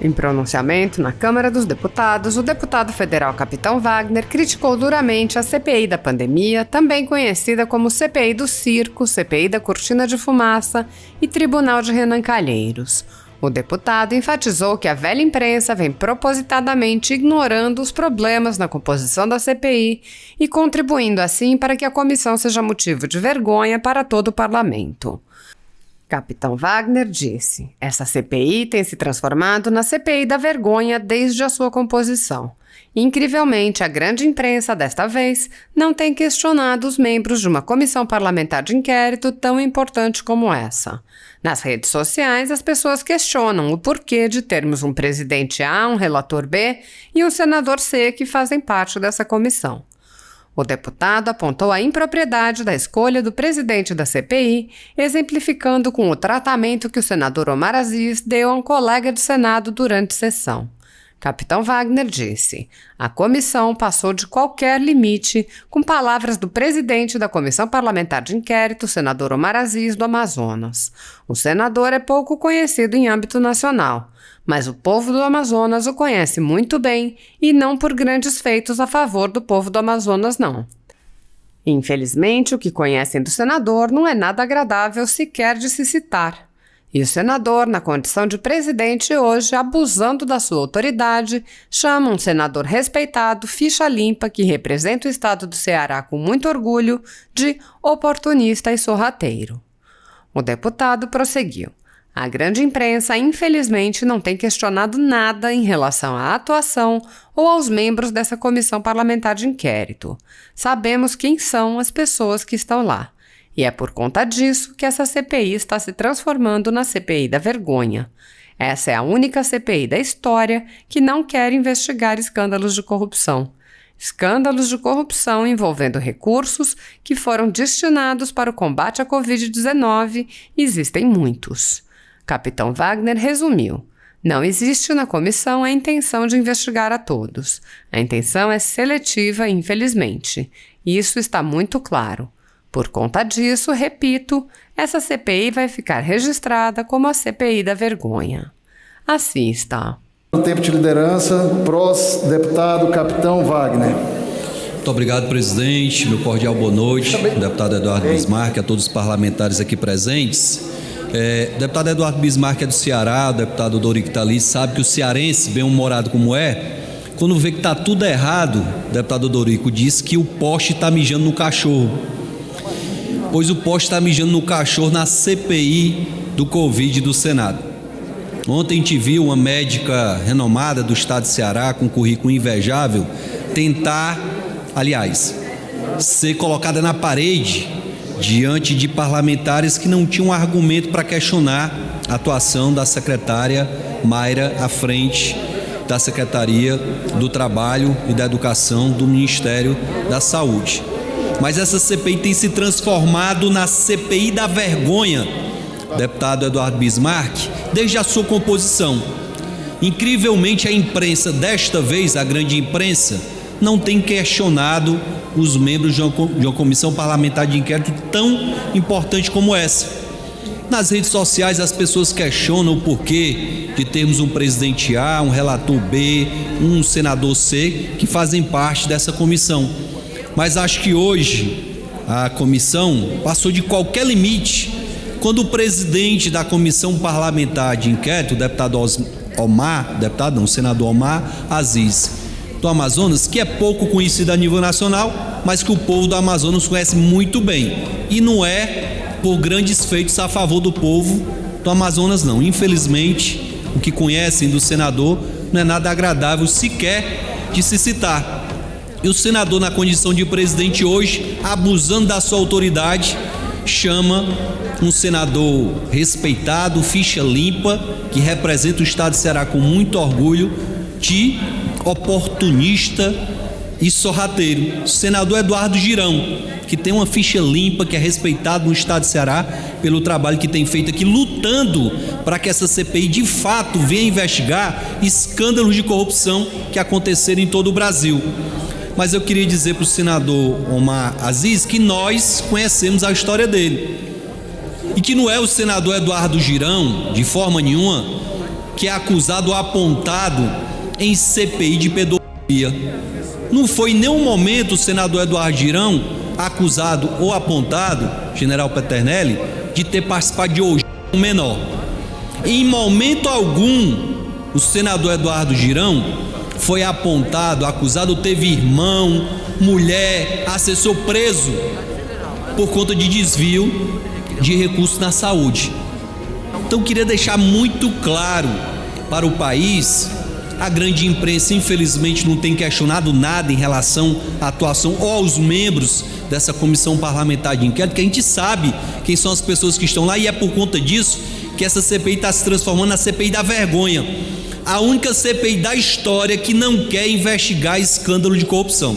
Em pronunciamento na Câmara dos Deputados, o deputado federal Capitão Wagner criticou duramente a CPI da pandemia, também conhecida como CPI do Circo, CPI da Cortina de Fumaça e Tribunal de Renan Calheiros. O deputado enfatizou que a velha imprensa vem propositadamente ignorando os problemas na composição da CPI e contribuindo assim para que a comissão seja motivo de vergonha para todo o parlamento. Capitão Wagner disse: essa CPI tem se transformado na CPI da vergonha desde a sua composição. Incrivelmente, a grande imprensa, desta vez, não tem questionado os membros de uma comissão parlamentar de inquérito tão importante como essa. Nas redes sociais, as pessoas questionam o porquê de termos um presidente A, um relator B e um senador C que fazem parte dessa comissão. O deputado apontou a impropriedade da escolha do presidente da CPI, exemplificando com o tratamento que o senador Omar Aziz deu a um colega de Senado durante sessão. Capitão Wagner disse: a comissão passou de qualquer limite, com palavras do presidente da Comissão Parlamentar de Inquérito, senador Omar Aziz, do Amazonas. O senador é pouco conhecido em âmbito nacional, mas o povo do Amazonas o conhece muito bem e não por grandes feitos a favor do povo do Amazonas, não. Infelizmente, o que conhecem do senador não é nada agradável sequer de se citar. E o senador, na condição de presidente hoje, abusando da sua autoridade, chama um senador respeitado, ficha limpa, que representa o estado do Ceará com muito orgulho, de oportunista e sorrateiro. O deputado prosseguiu: a grande imprensa, infelizmente, não tem questionado nada em relação à atuação ou aos membros dessa comissão parlamentar de inquérito. Sabemos quem são as pessoas que estão lá. E é por conta disso que essa CPI está se transformando na CPI da vergonha. Essa é a única CPI da história que não quer investigar escândalos de corrupção. Escândalos de corrupção envolvendo recursos que foram destinados para o combate à Covid-19 existem muitos. Capitão Wagner resumiu: não existe na comissão a intenção de investigar a todos. A intenção é seletiva, infelizmente. Isso está muito claro. Por conta disso, repito, essa CPI vai ficar registrada como a CPI da vergonha. Assista. No tempo de liderança, PROS, deputado Capitão Wagner. Muito obrigado, presidente. Meu cordial boa noite, deputado Eduardo Bismarck, a todos os parlamentares aqui presentes. Deputado Eduardo Bismarck é do Ceará, o deputado Dorico está ali, sabe que o cearense, bem-humorado como é, quando vê que está tudo errado, o deputado Dorico diz que o poste está mijando no cachorro. Pois o poste está mijando no cachorro na CPI do Covid do Senado. Ontem a gente viu uma médica renomada do estado de Ceará, com currículo invejável, tentar, aliás, ser colocada na parede diante de parlamentares que não tinham argumento para questionar a atuação da secretária Mayra à frente da Secretaria do Trabalho e da Educação do Ministério da Saúde. Mas essa CPI tem se transformado na CPI da vergonha, deputado Eduardo Bismarck, desde a sua composição. Incrivelmente, a imprensa, desta vez, a grande imprensa, não tem questionado os membros de uma comissão parlamentar de inquérito tão importante como essa. Nas redes sociais, as pessoas questionam o porquê de termos um presidente A, um relator B, um senador C, que fazem parte dessa comissão. Mas acho que hoje a comissão passou de qualquer limite quando o presidente da comissão parlamentar de inquérito, o senador Omar Aziz, do Amazonas, que é pouco conhecido a nível nacional, mas que o povo do Amazonas conhece muito bem. E não é por grandes feitos a favor do povo do Amazonas, não. Infelizmente, o que conhecem do senador não é nada agradável sequer de se citar. E o senador, na condição de presidente hoje, abusando da sua autoridade, chama um senador respeitado, ficha limpa, que representa o estado de Ceará com muito orgulho, de oportunista e sorrateiro. O senador Eduardo Girão, que tem uma ficha limpa, que é respeitado no estado de Ceará pelo trabalho que tem feito aqui, lutando para que essa CPI de fato venha investigar escândalos de corrupção que aconteceram em todo o Brasil. Mas eu queria dizer para o senador Omar Aziz que nós conhecemos a história dele e que não é o senador Eduardo Girão, de forma nenhuma, que é acusado ou apontado em CPI de pedofilia. Não foi em nenhum momento o senador Eduardo Girão acusado ou apontado, general Peternelli, de ter participado de orgia com menor. Em momento algum, o senador Eduardo Girão foi apontado, acusado, teve irmão, mulher, assessor preso por conta de desvio de recursos na saúde. Então eu queria deixar muito claro para o país. A grande imprensa, infelizmente, não tem questionado nada em relação à atuação ou aos membros dessa comissão parlamentar de inquérito, que a gente sabe quem são as pessoas que estão lá, e é por conta disso que essa CPI está se transformando na CPI da vergonha. A única CPI da história que não quer investigar escândalo de corrupção.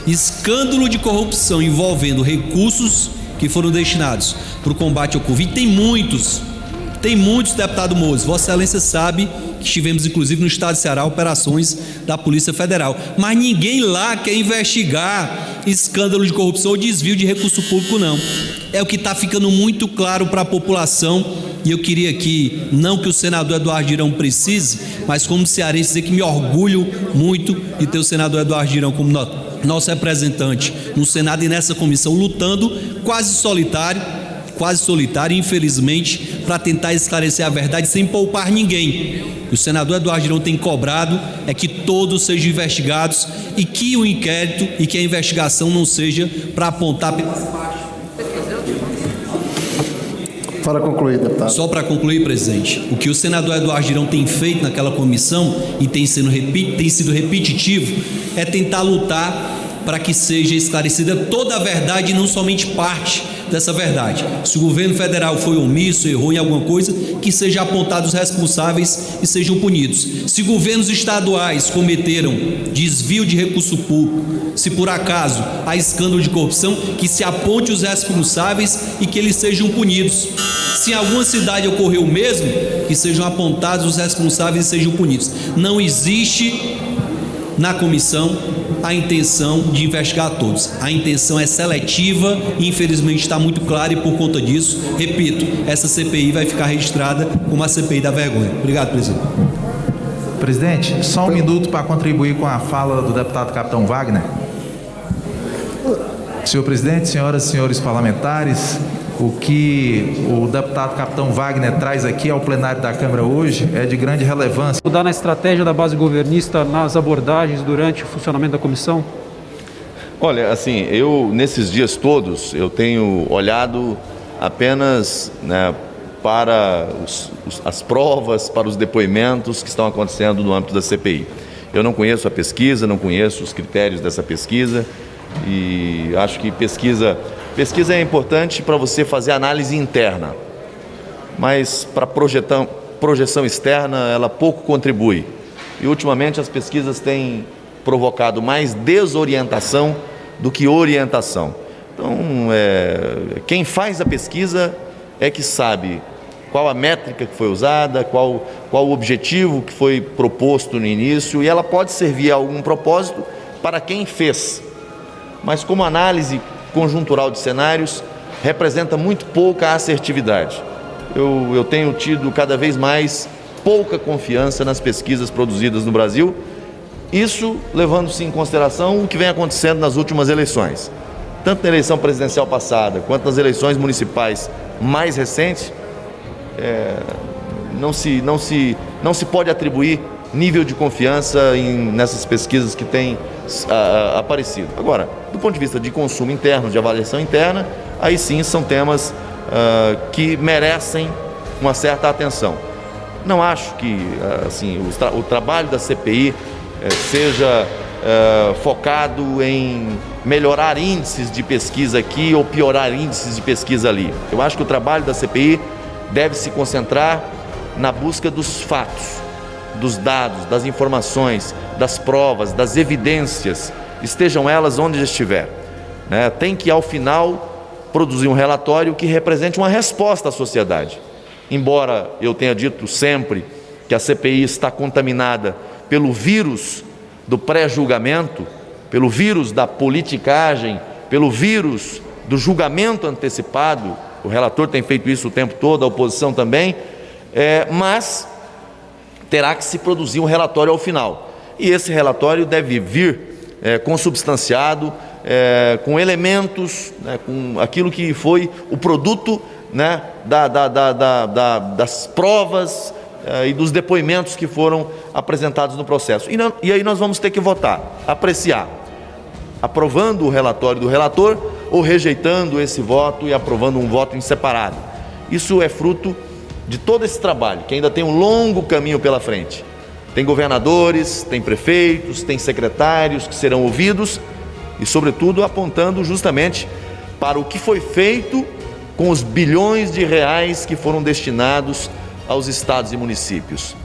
Escândalo de corrupção envolvendo recursos que foram destinados para o combate ao Covid. Tem muitos, deputado Moses. Vossa Excelência sabe que estivemos, inclusive, no estado de Ceará, operações da Polícia Federal. Mas ninguém lá quer investigar escândalo de corrupção ou desvio de recurso público, não. É o que está ficando muito claro para a população. E eu queria aqui, não que o senador Eduardo Girão precise, mas como cearense, dizer que me orgulho muito de ter o senador Eduardo Girão como nosso representante no Senado e nessa comissão, lutando quase solitário, infelizmente, para tentar esclarecer a verdade sem poupar ninguém. O senador Eduardo Girão tem cobrado é que todos sejam investigados e que o inquérito e que a investigação não seja para apontar. Para concluir, deputado. Só para concluir, presidente, o que o senador Eduardo Girão tem feito naquela comissão e tem sido repetitivo é tentar lutar para que seja esclarecida toda a verdade e não somente parte dessa verdade. Se o governo federal foi omisso, errou em alguma coisa, que sejam apontados os responsáveis e sejam punidos. Se governos estaduais cometeram desvio de recurso público, se por acaso há escândalo de corrupção, que se aponte os responsáveis e que eles sejam punidos. Se em alguma cidade ocorreu o mesmo, que sejam apontados os responsáveis e sejam punidos. Não existe na comissão a intenção de investigar todos. A intenção é seletiva e infelizmente está muito clara, e por conta disso, repito, essa CPI vai ficar registrada como a CPI da vergonha. Obrigado, presidente. Presidente, só um minuto para contribuir com a fala do deputado Capitão Wagner. Senhor presidente, senhoras e senhores parlamentares, o que o deputado Capitão Wagner traz aqui ao plenário da Câmara hoje é de grande relevância. Mudar na estratégia da base governista nas abordagens durante o funcionamento da comissão? Olha, assim, nesses dias todos, eu tenho olhado apenas, para as provas, para os depoimentos que estão acontecendo no âmbito da CPI. Eu não conheço a pesquisa, não conheço os critérios dessa pesquisa, e acho que pesquisa é importante para você fazer análise interna, mas para projeção externa ela pouco contribui. E ultimamente as pesquisas têm provocado mais desorientação do que orientação. Então, quem faz a pesquisa é que sabe qual a métrica que foi usada, qual o objetivo que foi proposto no início, e ela pode servir a algum propósito para quem fez. Mas como análise conjuntural de cenários, representa muito pouca assertividade. Eu tenho tido cada vez mais pouca confiança nas pesquisas produzidas no Brasil, isso levando-se em consideração o que vem acontecendo nas últimas eleições. Tanto na eleição presidencial passada, quanto nas eleições municipais mais recentes, não se pode atribuir nível de confiança nessas pesquisas que têm aparecido. Agora, do ponto de vista de consumo interno, de avaliação interna, aí sim são temas que merecem uma certa atenção. Não acho que o trabalho da CPI seja focado em melhorar índices de pesquisa aqui ou piorar índices de pesquisa ali. Eu acho que o trabalho da CPI deve se concentrar na busca dos fatos, dos dados, das informações, das provas, das evidências, estejam elas onde estiver. Tem que, ao final, produzir um relatório que represente uma resposta à sociedade. Embora eu tenha dito sempre que a CPI está contaminada pelo vírus do pré-julgamento, pelo vírus da politicagem, pelo vírus do julgamento antecipado, o relator tem feito isso o tempo todo, a oposição também, mas terá que se produzir um relatório ao final. E esse relatório deve vir consubstanciado, com elementos, com aquilo que foi o produto, das provas e dos depoimentos que foram apresentados no processo. E aí nós vamos ter que votar, apreciar, aprovando o relatório do relator ou rejeitando esse voto e aprovando um voto em separado. Isso é fruto de todo esse trabalho, que ainda tem um longo caminho pela frente. Tem governadores, tem prefeitos, tem secretários que serão ouvidos e, sobretudo, apontando justamente para o que foi feito com os bilhões de reais que foram destinados aos estados e municípios.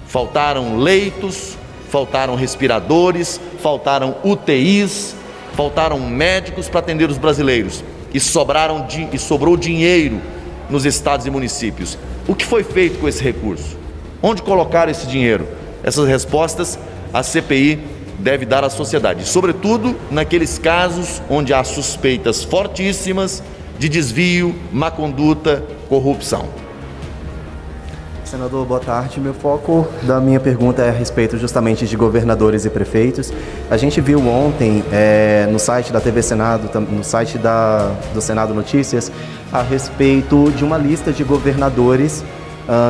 Faltaram leitos, faltaram respiradores, faltaram UTIs, faltaram médicos para atender os brasileiros e sobrou dinheiro nos estados e municípios. O que foi feito com esse recurso? Onde colocaram esse dinheiro? Essas respostas a CPI deve dar à sociedade, sobretudo naqueles casos onde há suspeitas fortíssimas de desvio, má conduta, corrupção. Senador, boa tarde. Meu foco da minha pergunta é a respeito justamente de governadores e prefeitos. A gente viu ontem no site da TV Senado, no site do Senado Notícias, a respeito de uma lista de governadores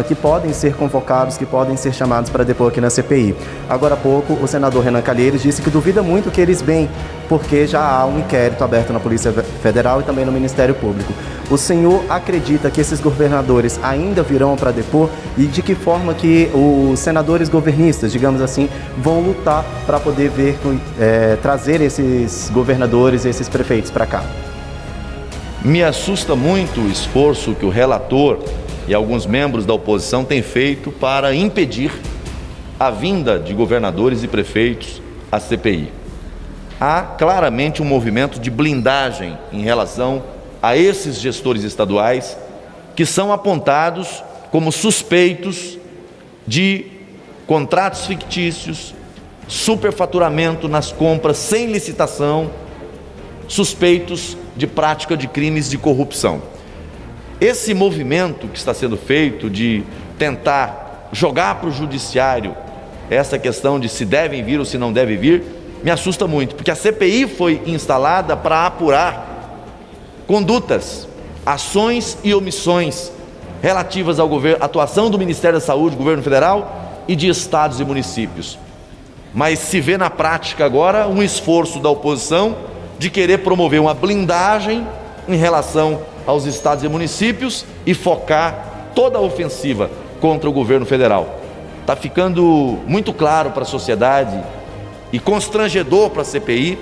que podem ser convocados, que podem ser chamados para depor aqui na CPI. Agora há pouco, o senador Renan Calheiros disse que duvida muito que eles venham, porque já há um inquérito aberto na Polícia Federal e também no Ministério Público. O senhor acredita que esses governadores ainda virão para depor e de que forma que os senadores governistas, digamos assim, vão lutar para poder trazer esses governadores e esses prefeitos para cá? Me assusta muito o esforço que o relator e alguns membros da oposição têm feito para impedir a vinda de governadores e prefeitos à CPI. Há claramente um movimento de blindagem em relação a esses gestores estaduais que são apontados como suspeitos de contratos fictícios, superfaturamento nas compras sem licitação, suspeitos de prática de crimes de corrupção. Esse movimento que está sendo feito de tentar jogar para o judiciário essa questão de se devem vir ou se não devem vir, me assusta muito, porque a CPI foi instalada para apurar condutas, ações e omissões relativas ao governo, atuação do Ministério da Saúde, governo federal e de estados e municípios. Mas se vê na prática agora um esforço da oposição de querer promover uma blindagem em relação aos estados e municípios e focar toda a ofensiva contra o governo federal. Está ficando muito claro para a sociedade e constrangedor para a CPI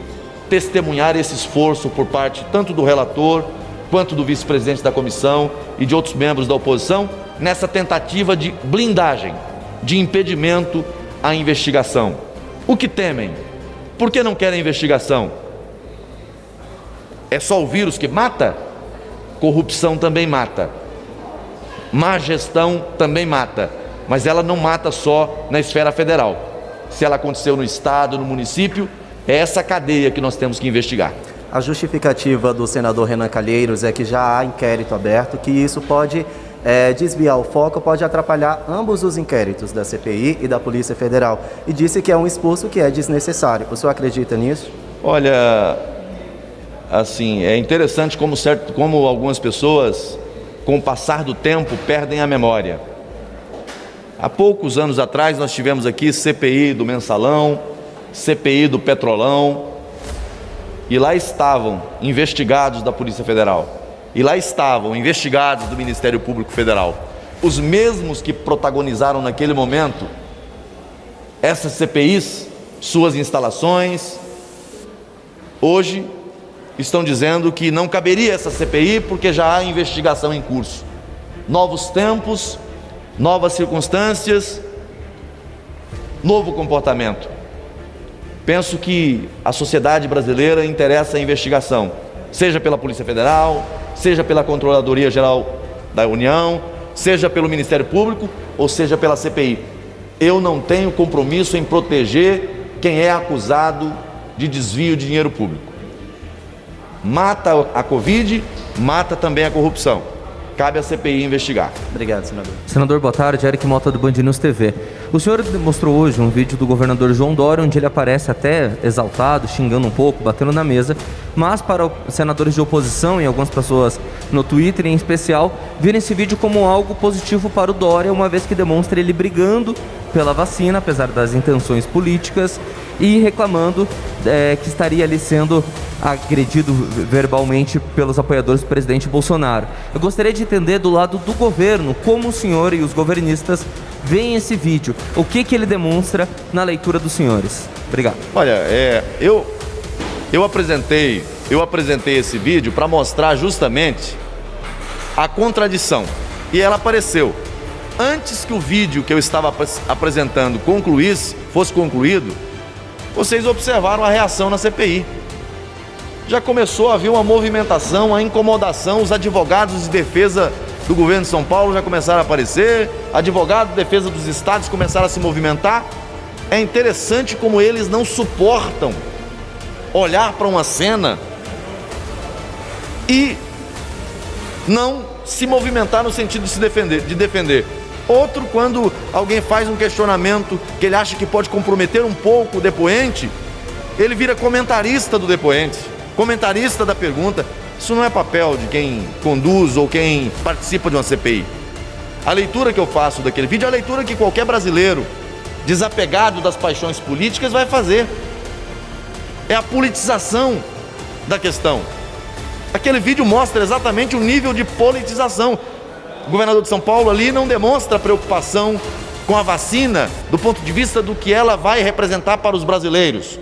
testemunhar esse esforço por parte tanto do relator quanto do vice-presidente da comissão e de outros membros da oposição nessa tentativa de blindagem, de impedimento à investigação. O que temem? Por que não querem investigação? É só o vírus que mata? Corrupção também mata, má gestão também mata, mas ela não mata só na esfera federal. Se ela aconteceu no estado, no município, é essa cadeia que nós temos que investigar. A justificativa do senador Renan Calheiros é que já há inquérito aberto, que isso pode desviar o foco, pode atrapalhar ambos os inquéritos da CPI e da Polícia Federal, e disse que é um esforço que é desnecessário. O senhor acredita nisso? Olha, assim, é interessante como algumas pessoas, com o passar do tempo, perdem a memória. Há poucos anos atrás nós tivemos aqui CPI do Mensalão, CPI do Petrolão, e lá estavam investigados da Polícia Federal, e lá estavam investigados do Ministério Público Federal, os mesmos que protagonizaram naquele momento essas CPIs, suas instalações, hoje estão dizendo que não caberia essa CPI porque já há investigação em curso. Novos tempos, novas circunstâncias, novo comportamento. Penso que a sociedade brasileira interessa a investigação, seja pela Polícia Federal, seja pela Controladoria Geral da União, seja pelo Ministério Público ou seja pela CPI. Eu não tenho compromisso em proteger quem é acusado de desvio de dinheiro público. Mata a Covid, mata também a corrupção. cabe à CPI investigar. Obrigado, senador. Senador, boa tarde. Eric Mota, do Band News TV. O senhor mostrou hoje um vídeo do governador João Dória, onde ele aparece até exaltado, xingando um pouco, batendo na mesa, mas para os senadores de oposição e algumas pessoas no Twitter, em especial, viram esse vídeo como algo positivo para o Dória, uma vez que demonstra ele brigando pela vacina, apesar das intenções políticas, e reclamando que estaria ali sendo agredido verbalmente pelos apoiadores do presidente Bolsonaro. Eu gostaria de entender do lado do governo como o senhor e os governistas veem esse vídeo. O que ele demonstra na leitura dos senhores? Obrigado. Olha, eu apresentei esse vídeo para mostrar justamente a contradição. E ela apareceu. Antes que o vídeo que eu estava apresentando fosse concluído, vocês observaram a reação na CPI. Já começou a haver uma movimentação, a incomodação, os advogados de defesa do governo de São Paulo já começaram a aparecer, advogados de defesa dos estados começaram a se movimentar. É interessante como eles não suportam olhar para uma cena e não se movimentar no sentido de defender. Outro, quando alguém faz um questionamento que ele acha que pode comprometer um pouco o depoente, ele vira comentarista do depoente, comentarista da pergunta. Isso não é papel de quem conduz ou quem participa de uma CPI. A leitura que eu faço daquele vídeo é a leitura que qualquer brasileiro desapegado das paixões políticas vai fazer. É a politização da questão. Aquele vídeo mostra exatamente o nível de politização. O governador de São Paulo ali não demonstra preocupação com a vacina do ponto de vista do que ela vai representar para os brasileiros.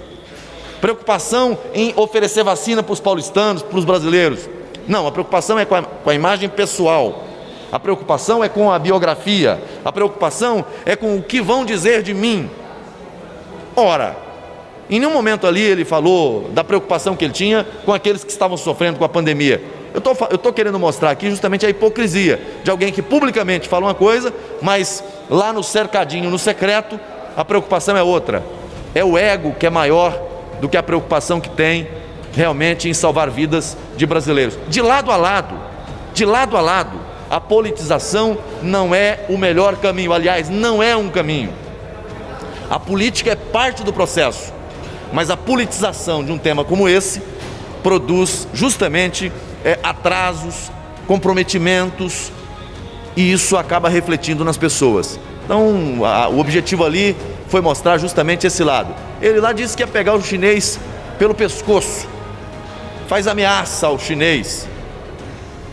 Preocupação em oferecer vacina para os paulistanos, para os brasileiros. Não, a preocupação é com a imagem pessoal. A preocupação é com a biografia. A preocupação é com o que vão dizer de mim. Ora, em nenhum momento ali ele falou da preocupação que ele tinha com aqueles que estavam sofrendo com a pandemia. Eu estou querendo mostrar aqui justamente a hipocrisia de alguém que publicamente fala uma coisa, mas lá no cercadinho, no secreto, a preocupação é outra. É o ego que é maior do que a preocupação que tem realmente em salvar vidas de brasileiros. De lado a lado, a politização não é o melhor caminho. Aliás, não é um caminho. A política é parte do processo, mas a politização de um tema como esse produz justamente atrasos, comprometimentos, e isso acaba refletindo nas pessoas. Então, o objetivo ali foi mostrar justamente esse lado. Ele lá disse que ia pegar o chinês pelo pescoço, faz ameaça ao chinês,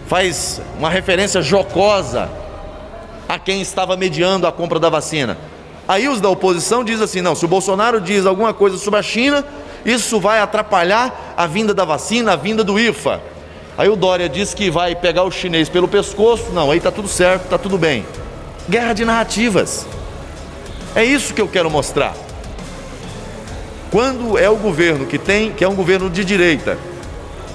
faz uma referência jocosa a quem estava mediando a compra da vacina. Aí os da oposição dizem assim, não, se o Bolsonaro diz alguma coisa sobre a China, isso vai atrapalhar a vinda da vacina, a vinda do IFA. Aí o Dória diz que vai pegar o chinês pelo pescoço, não, aí está tudo certo, está tudo bem. Guerra de narrativas. É isso que eu quero mostrar. Quando é o governo que é um governo de direita,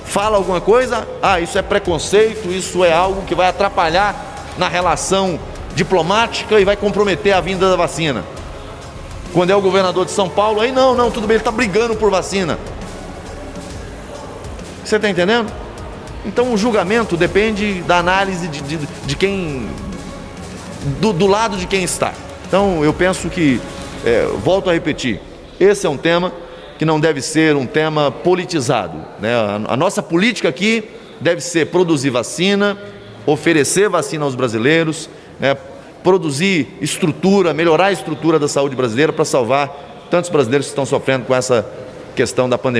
fala alguma coisa, isso é preconceito, isso é algo que vai atrapalhar na relação diplomática e vai comprometer a vinda da vacina. Quando é o governador de São Paulo, aí não, tudo bem, ele está brigando por vacina. Você está entendendo? Então o julgamento depende da análise de quem, do lado de quem está. Então eu penso que, volto a repetir, esse é um tema que não deve ser um tema politizado, né? A nossa política aqui deve ser produzir vacina, oferecer vacina aos brasileiros, né? Produzir estrutura, melhorar a estrutura da saúde brasileira para salvar tantos brasileiros que estão sofrendo com essa questão da pandemia.